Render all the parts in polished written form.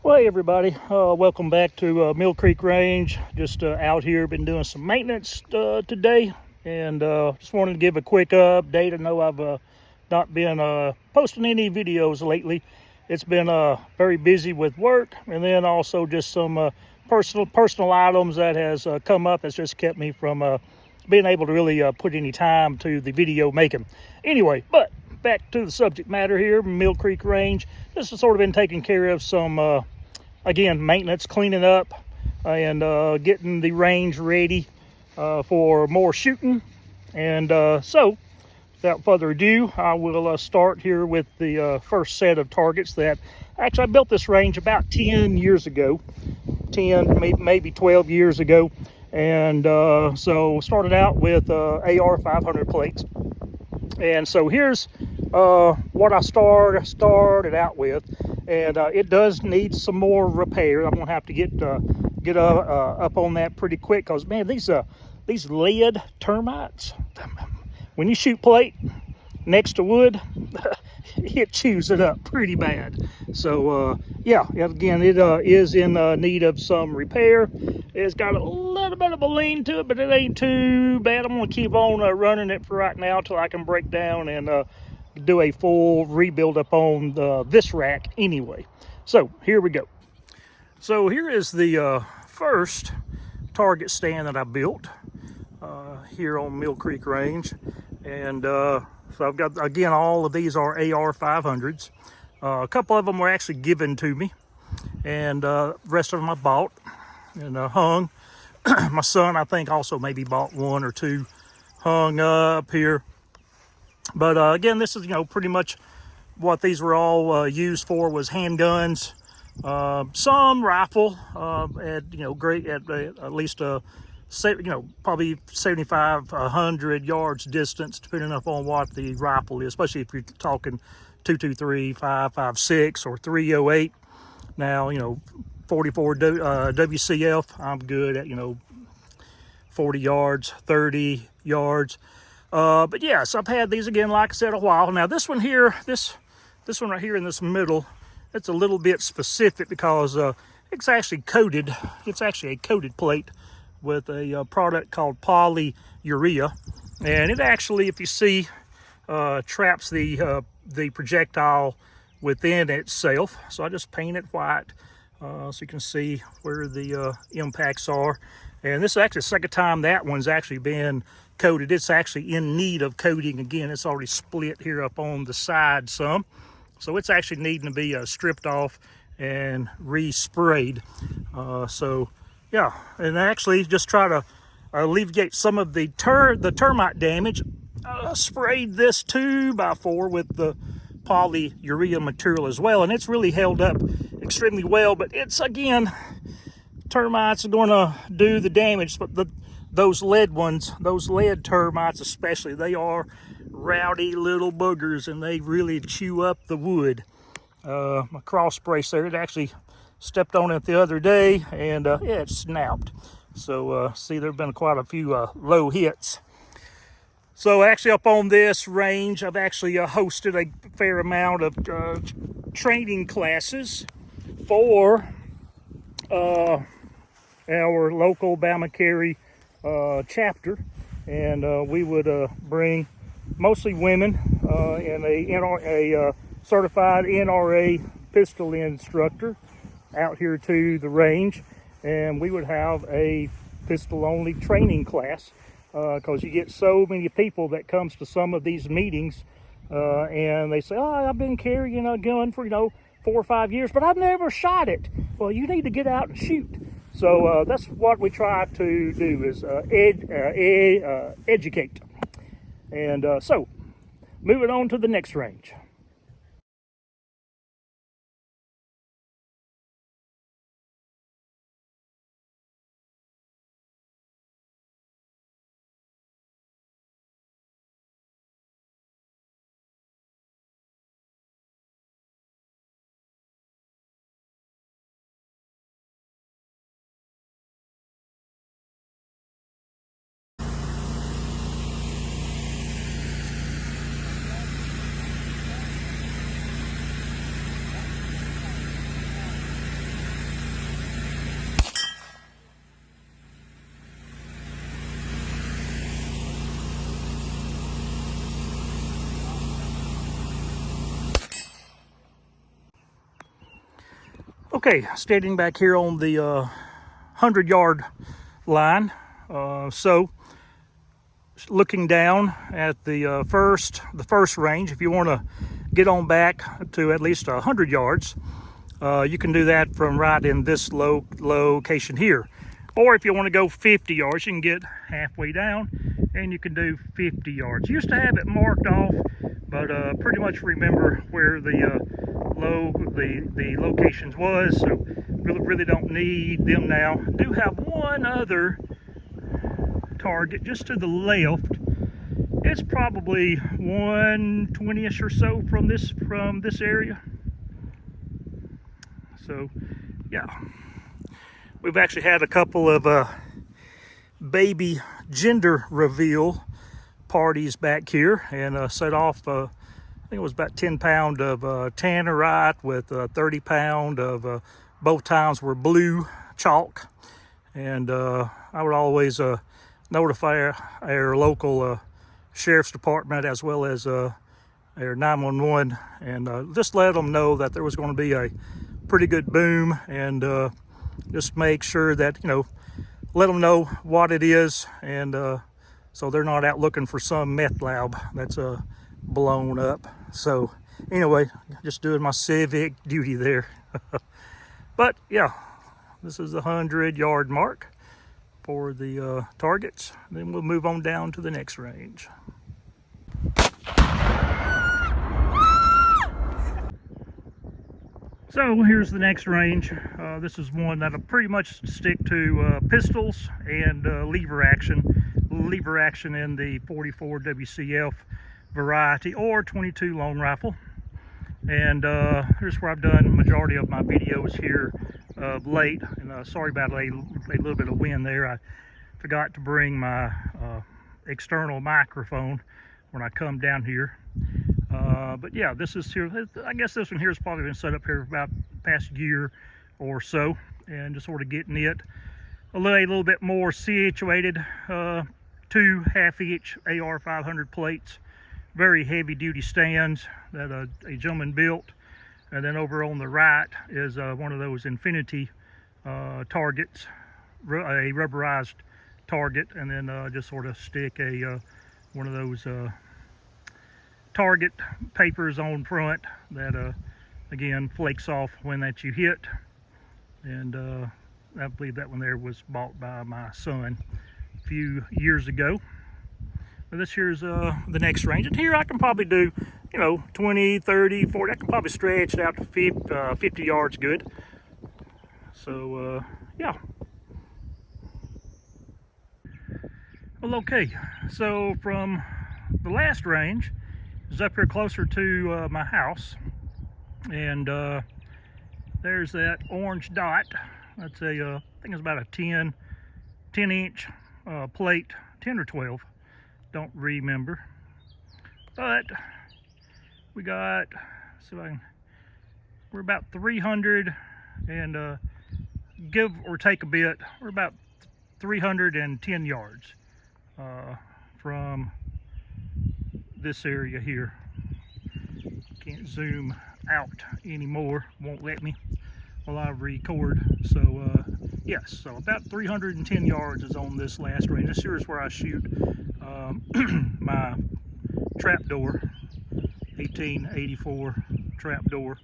Well, hey everybody, welcome back to Mill Creek Range. Just out here, been doing some maintenance today, and just wanted to give a quick update. I know I've not been posting any videos lately. It's been very busy with work, and then also just some personal items that has come up that's just kept me from being able to really put any time to the video making. Anyway, but back to the subject matter here, Mill Creek Range. This has sort of been taking care of some again, maintenance, cleaning up, and getting the range ready for more shooting. And so, without further ado, I will start here with the first set of targets that actually I built this range about 10 years ago, 10, maybe 12 years ago. And so started out with AR 500 plates. And so here's what I started out with, and it does need some more repair. I'm gonna have to get up on that pretty quick, because man, these lead termites, when you shoot plate next to wood, it chews it up pretty bad. So yeah, again, it is in need of some repair. It's got a little bit of a lean to it, but it ain't too bad. I'm gonna keep on running it for right now till I can break down and do a full rebuild up on this rack anyway. So here we go. So here is the first target stand that I built here on Mill Creek Range. And so I've got, again, all of these are AR 500s. A couple of them were actually given to me, and the rest of them I bought and hung. My son, I think, also maybe bought one or two hung up here. But again, this is, pretty much what these were all used for, was handguns, some rifle, at least probably 75, 100 yards distance, depending upon what the rifle is, especially if you're talking 223, 5.56, or 308. Now, 44 WCF, I'm good at, 40 yards, 30 yards. But yes, I've had these, again, like I said, a while. Now this one here, this one right here in this middle, it's a little bit specific because it's actually coated. It's actually a coated plate with a product called polyurea, and it actually, if you see, traps the projectile within itself. So I just paint it white so you can see where the impacts are. And this is actually the second time that one's actually been coated. It's actually in need of coating again. It's already split here up on the side some, so it's actually needing to be stripped off and resprayed. So yeah, and actually just try to alleviate some of the termite damage. Sprayed this 2x4 with the polyurea material as well, and it's really held up extremely well. But it's, again, termites are going to do the damage, but those lead termites especially, they are rowdy little boogers, and they really chew up the wood. My cross brace there, it actually stepped on it the other day, and yeah, it snapped. So see, there have been quite a few low hits. So actually, up on this range, I've actually hosted a fair amount of training classes for our local Bama Carry chapter, and we would bring mostly women and a certified NRA pistol instructor out here to the range, and we would have a pistol only training class, because you get so many people that comes to some of these meetings, and they say, oh, I've been carrying a gun for 4 or 5 years, but I've never shot it. Well, you need to get out and shoot. So that's what we try to do, is educate. And so moving on to the next range. Okay, standing back here on the 100-yard line. So looking down at the first range, if you want to get on back to at least 100 yards, you can do that from right in this location here. Or if you want to go 50 yards, you can get halfway down and you can do 50 yards. Used to have it marked off, but pretty much remember where the locations was, so really don't need them now. Do have one other target just to the left. It's probably 120-ish or so from this area. So yeah, we've actually had a couple of baby gender reveal parties back here, and set off I think it was about 10 pound of tannerite with 30 pound of both times were blue chalk. And I would always notify our local sheriff's department as well as our 911, and just let them know that there was going to be a pretty good boom, and just make sure that, you know, let them know what it is, and so they're not out looking for some meth lab that's blown up. So anyway, just doing my civic duty there. But yeah, this is the 100-yard mark for the targets. Then we'll move on down to the next range. So here's the next range. This is one that'll pretty much stick to pistols and lever action in the 44 WCF variety or 22 long rifle. And here's where I've done majority of my videos here of late. And sorry about a little bit of wind there. I forgot to bring my external microphone when I come down here. But yeah, this is here. I guess this one here has probably been set up here for about the past year or so, and just sort of getting it a little bit more situated. 2 half-inch AR 500 plates, very heavy-duty stands that a gentleman built, and then over on the right is one of those Infinity targets, a rubberized target, and then just sort of stick a one of those target papers on front that again flakes off when that you hit. And I believe that one there was bought by my son a few years ago. But this here's the next range, and here I can probably do, you know, 20, 30, 40. I can probably stretch it out to 50 yards good. So yeah. Well, okay, so from the last range is up here closer to my house, and there's that orange dot. That's a I think it's about a 10 inch plate, 10 or 12, don't remember. But we got, so we're about 300 and give or take a bit, we're about 310 yards from this area here. Can't zoom out anymore, won't let me while I record. So yes, so about 310 yards is on this last range. This here is where I shoot my trapdoor, 1884 trapdoor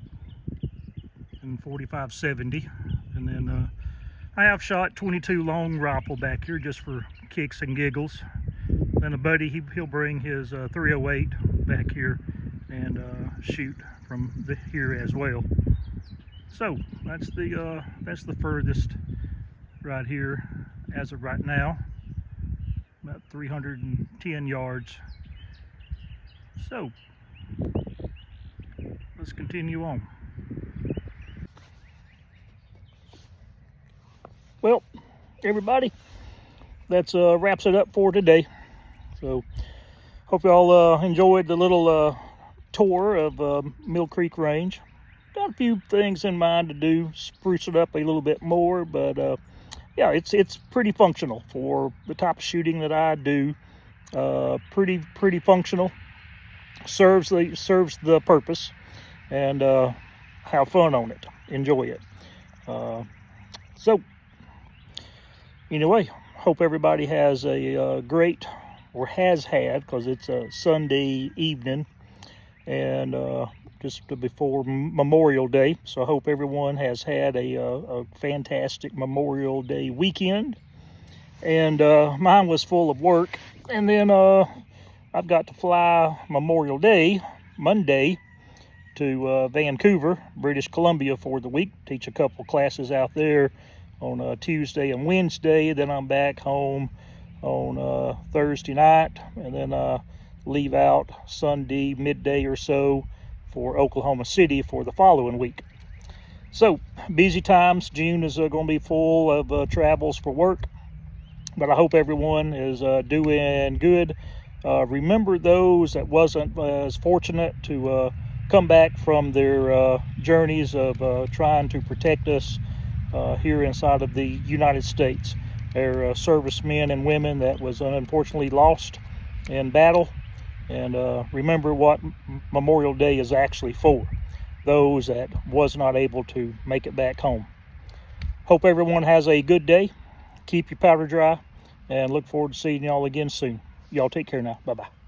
and 4570, and then I have shot 22 long rifle back here just for kicks and giggles. Then a buddy, he'll bring his 308 back here and shoot from here as well. So that's the furthest right here as of right now, about 310 yards. So let's continue on. Well, everybody, that's wraps it up for today. So hope y'all enjoyed the little tour of Mill Creek Range. Got a few things in mind to do, spruce it up a little bit more, but yeah, it's pretty functional for the type of shooting that I do. Pretty functional. Serves the purpose, and have fun on it. Enjoy it. So anyway, hope everybody has a great, or has had, because it's a Sunday evening and just before Memorial Day. So I hope everyone has had a fantastic Memorial Day weekend. And mine was full of work. And then I've got to fly Memorial Day, Monday, to Vancouver, British Columbia for the week. Teach a couple classes out there on Tuesday and Wednesday. Then I'm back home on Thursday night, and then leave out Sunday midday or so for Oklahoma City for the following week. So busy times. June is going to be full of travels for work, but I hope everyone is doing good. Remember those that wasn't as fortunate to come back from their journeys of trying to protect us here inside of the United States. They're servicemen and women that was unfortunately lost in battle. And remember what Memorial Day is actually for, those that was not able to make it back home. Hope everyone has a good day. Keep your powder dry, and look forward to seeing y'all again soon. Y'all take care now. Bye-bye.